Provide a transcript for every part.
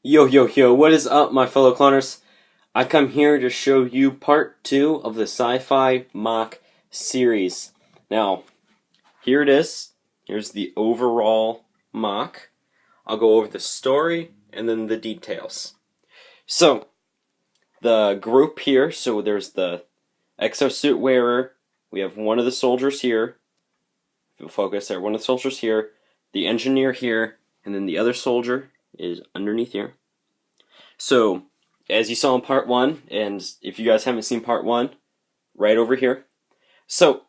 Yo, yo, yo, what is up, my fellow cloners? I come here to show you part 2 of the Sci-Fi MOC series. Now, here it is. Here's the overall MOC. I'll go over the story and then the details. So, the group here, so there's the exosuit wearer. We have one of the soldiers here. If you'll focus there, one of the soldiers here. The engineer here, and then the other soldier is underneath here. So, as you saw in part 1, and if you guys haven't seen part 1, right over here. So,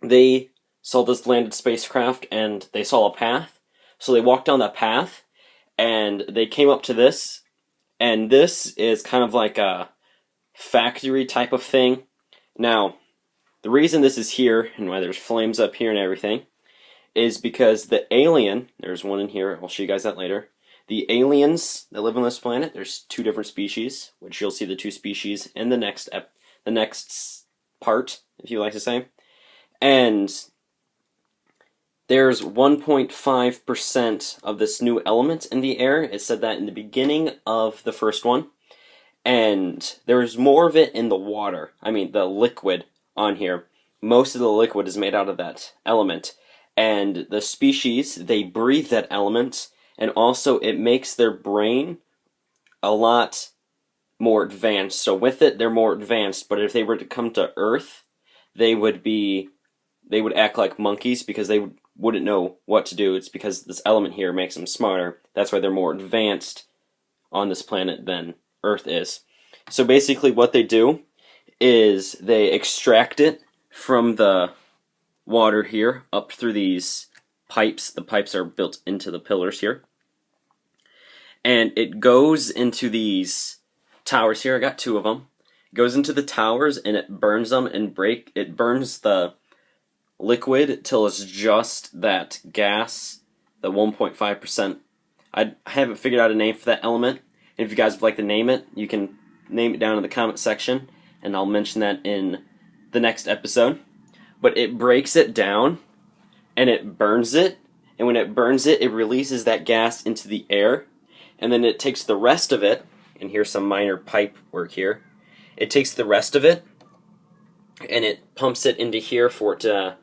they saw this landed spacecraft, and they saw a path. So they walked down that path, and they came up to this, and this is kind of like a factory type of thing. Now, the reason this is here, and why there's flames up here and everything, is because the alien, there's one in here, I'll show you guys that later. The aliens that live on this planet, there's 2 different species, which you'll see the 2 species in the next part, if you like to say. And there's 1.5% of this new element in the air. It said that in the beginning of the first one. And there's more of it in the water. I mean, the liquid on here. Most of the liquid is made out of that element. And the species, they breathe that element, and also it makes their brain a lot more advanced. So with it, they're more advanced, but if they were to come to Earth, they would act like monkeys because they wouldn't know what to do. It's because this element here makes them smarter. That's why they're more advanced on this planet than Earth is. So basically what they do is they extract it from the water here up through these pipes. The pipes are built into the pillars here. And it goes into these towers here. I got 2 of them. It goes into the towers and it burns them and it burns the liquid till it's just that gas, the 1.5%. I haven't figured out a name for that element. And if you guys would like to name it, you can name it down in the comment section, and I'll mention that in the next episode. But it breaks it down, and it burns it, and when it burns it, it releases that gas into the air, and then it takes the rest of it, and here's some minor pipe work here, it takes the rest of it, and it pumps it into here for the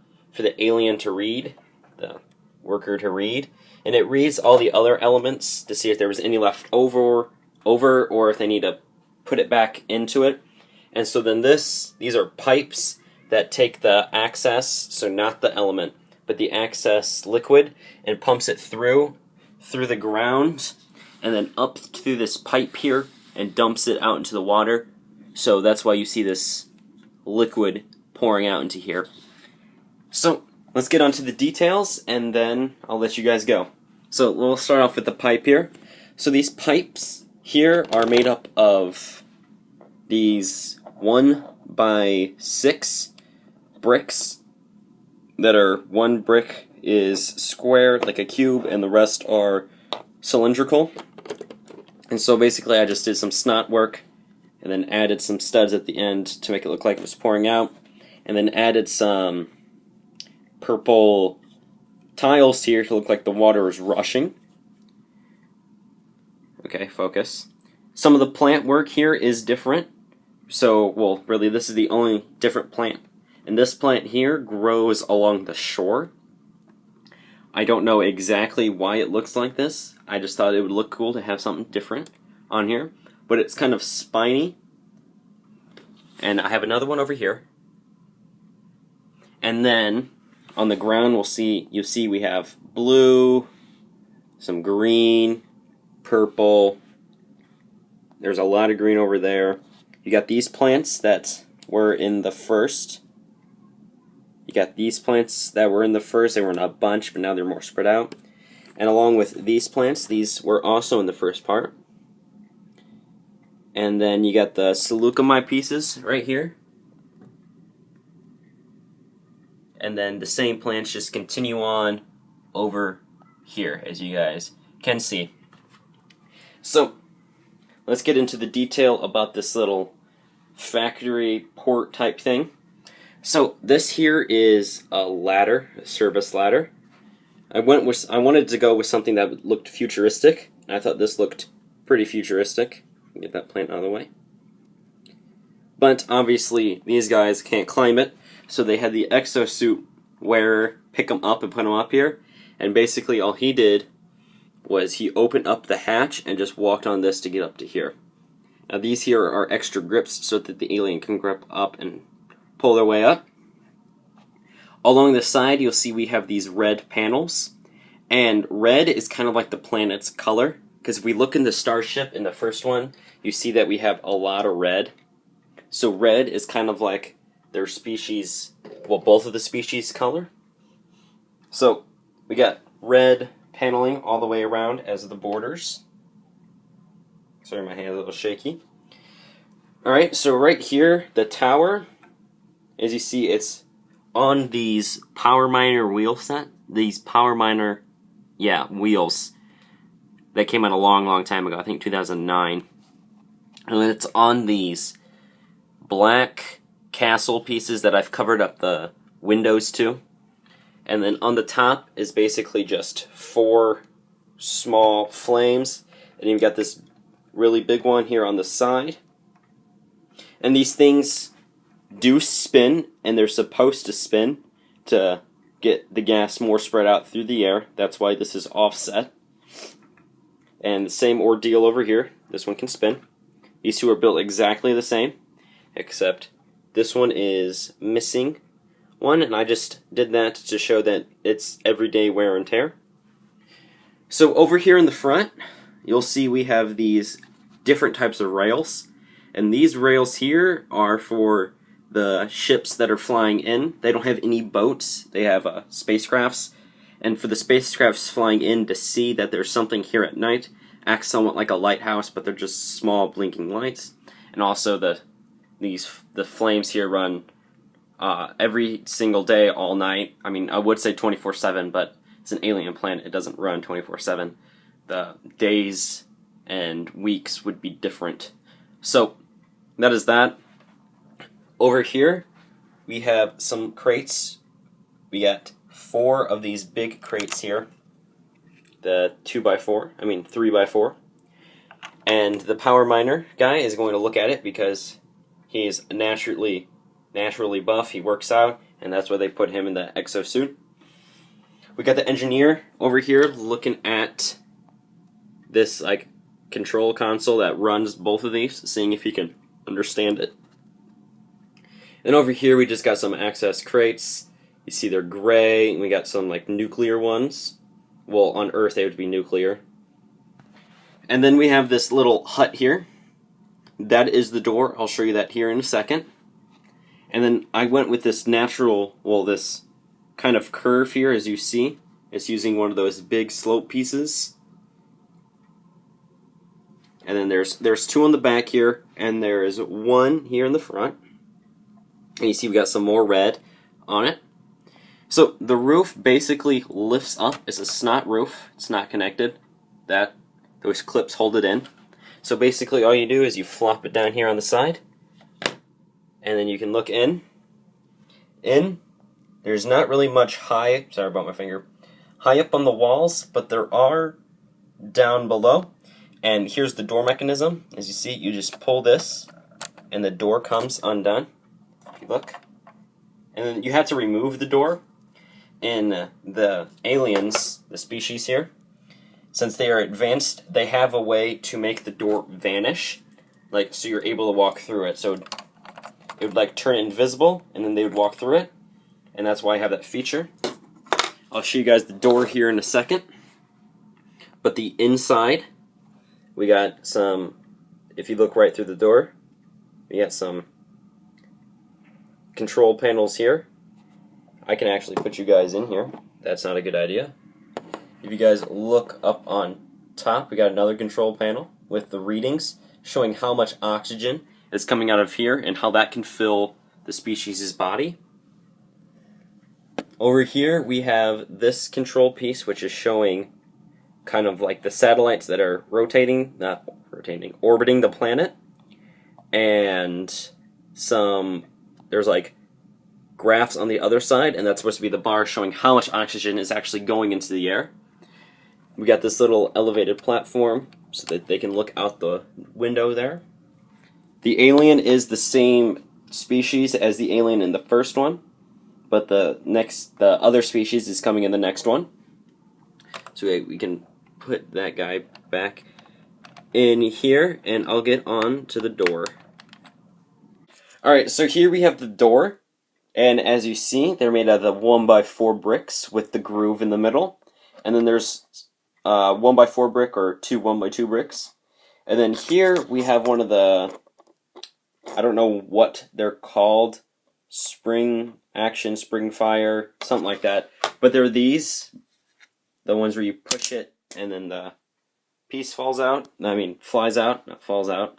alien to read, the worker to read, and it reads all the other elements to see if there was any left over or if they need to put it back into it. And so then these are pipes that take the excess, so not the element, but the excess liquid, and pumps it through the ground, and then up through this pipe here, and dumps it out into the water. So that's why you see this liquid pouring out into here. So let's get on to the details, and then I'll let you guys go. So we'll start off with the pipe here. So these pipes here are made up of these 1x6 bricks that are, 1 brick is square like a cube and the rest are cylindrical. And so basically I just did some snot work and then added some studs at the end to make it look like it was pouring out, and then added some purple tiles here to look like the water is rushing. Okay, focus. Some of the plant work here is different. So, well, really this is the only different plant. And this plant here grows along the shore. I don't know exactly why it looks like this. I just thought it would look cool to have something different on here. But it's kind of spiny. And I have another one over here. And then on the ground you'll see we have blue, some green, purple. There's a lot of green over there. You got these plants that were in the first. You got these plants that were in the first. They were in a bunch, but now they're more spread out. And along with these plants, these were also in the first part. And then you got the Felucia pieces right here. And then the same plants just continue on over here, as you guys can see. So, let's get into the detail about this little factory port type thing. So this here is a ladder, a service ladder. I wanted to go with something that looked futuristic, and I thought this looked Pretty futuristic. Get that plant out of the way. But obviously these guys can't climb it, so they had the exosuit wearer pick them up and put them up here, and basically all he did was he opened up the hatch and just walked on this to get up to here. Now these here are extra grips so that the alien can grip up and pull their way up. Along the side you'll see we have these red panels, and red is kind of like the planet's color, because if we look in the starship in the first one, you see that we have a lot of red. So red is kind of like their species, well, both of the species' color. So we got red paneling all the way around as the borders. Sorry, my hand's a little shaky. Alright, so right here, the tower, as you see, it's on these power miner wheel set. These power miner, wheels that came out a long, long time ago, I think 2009. And it's on these black castle pieces that I've covered up the windows to. And then on the top is basically just 4 small flames. And you've got this really big one here on the side. And these things do spin, and they're supposed to spin to get the gas more spread out through the air. That's why this is offset. And the same ordeal over here. This one can spin. These two are built exactly the same, except this one is missing one, and I just did that to show that it's everyday wear and tear. So over here in the front, you'll see we have these different types of rails, and these rails here are for the ships that are flying in. They don't have any boats, they have spacecrafts, and for the spacecrafts flying in to see that there's something here at night, acts somewhat like a lighthouse, but they're just small blinking lights. And also the flames here run every single day, all night. I mean, I would say 24/7, but it's an alien planet. It doesn't run 24/7. The days and weeks would be different. So that is that. Over here, we have some crates. We got 4 of these big crates here. The 3x4. And the power miner guy is going to look at it because he's naturally buff. He works out, and that's why they put him in the exosuit. We got the engineer over here looking at this like control console that runs both of these, seeing if he can understand it. And over here we just got some access crates. You see they're gray, and we got some like nuclear ones. Well, on Earth they would be nuclear. And then we have this little hut here. That is the door. I'll show you that here in a second. And then I went with this this kind of curve here, as you see. It's using one of those big slope pieces. And then there's 2 on the back here, and there is 1 here in the front. And you see we got some more red on it. So the roof basically lifts up. It's a snot roof. It's not connected. Those clips hold it in. So basically all you do is you flop it down here on the side, and then you can look in. There's not really much high up on the walls, but there are down below. And here's the door mechanism. As you see, you just pull this, and the door comes undone. If you look. And then you have to remove the door. In the aliens, the species here, since they are advanced, they have a way to make the door vanish, so you're able to walk through it. So it would turn invisible, and then they would walk through it, and that's why I have that feature. I'll show you guys the door here in a second. But the inside, we got some, if you look right through the door, we got some control panels here. I can actually put you guys in here. That's not a good idea. If you guys look up on top, we got another control panel with the readings showing how much oxygen is coming out of here and how that can fill the species' body. Over here we have this control piece, which is showing kind of like the satellites that are orbiting the planet. And there's graphs on the other side, and that's supposed to be the bar showing how much oxygen is actually going into the air. We got this little elevated platform so that they can look out the window there. The alien is the same species as the alien in the first one, but the other species is coming in the next one. So we can put that guy back in here, and I'll get on to the door. Alright, so here we have the door, and as you see, they're made out of 1x4 bricks with the groove in the middle. And then there's 1x4 brick or two 1x2 bricks. And then here we have one of the, I don't know what they're called, spring action, spring fire, something like that. But they're these, the ones where you push it and then the piece falls out. I mean, flies out, not falls out.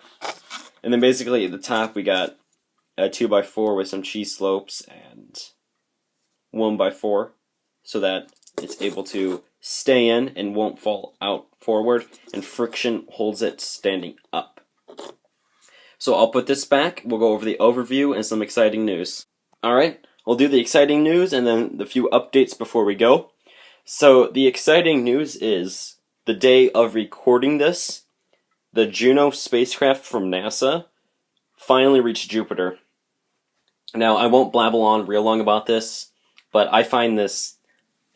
And then basically at the top we got a 2x4 with some cheese slopes and 1x4 so that it's able to stay in and won't fall out forward, and friction holds it standing up. So I'll put this back, we'll go over the overview and some exciting news. Alright, we'll do the exciting news and then the few updates before we go. So the exciting news is, the day of recording this, the Juno spacecraft from NASA finally reached Jupiter. Now, I won't blabble on real long about this, but I find this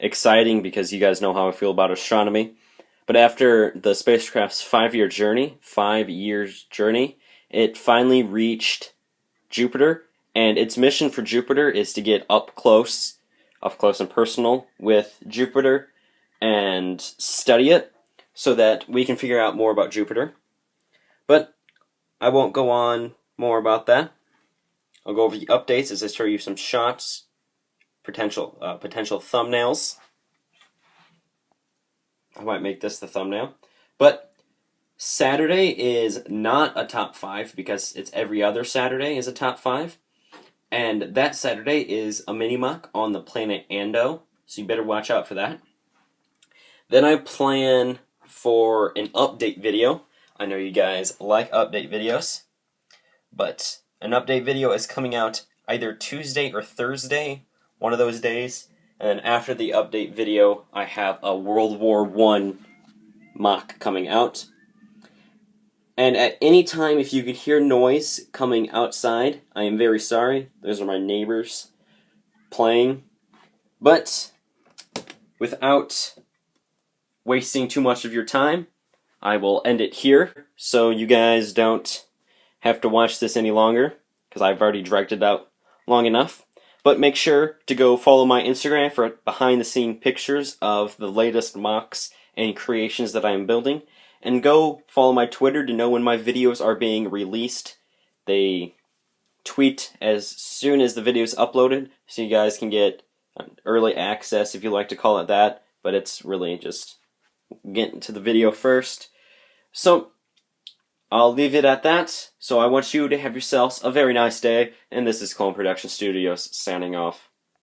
exciting because you guys know how I feel about astronomy. But after the spacecraft's 5-year journey, it finally reached Jupiter, and its mission for Jupiter is to get up close and personal with Jupiter and study it so that we can figure out more about Jupiter. But I won't go on more about that. I'll go over the updates as I show you some shots, potential thumbnails. I might make this the thumbnail. But Saturday is not a top 5 because it's every other Saturday is a top 5. And that Saturday is a mini MOC on the planet Ando, so you better watch out for that. Then I plan for an update video. I know you guys like update videos, but an update video is coming out either Tuesday or Thursday, one of those days. And then after the update video, I have a World War I MOC coming out. And at any time, if you could hear noise coming outside, I am very sorry. Those are my neighbors playing. But without wasting too much of your time, I will end it here so you guys don't have to watch this any longer, because I've already dragged it out long enough. But make sure to go follow my Instagram for behind-the-scene pictures of the latest MOCs and creations that I am building. And go follow my Twitter to know when my videos are being released. They tweet as soon as the video is uploaded, so you guys can get early access, if you like to call it that. But it's really just getting to the video first. So I'll leave it at that. So I want you to have yourselves a very nice day. And this is Clone Production Studios signing off.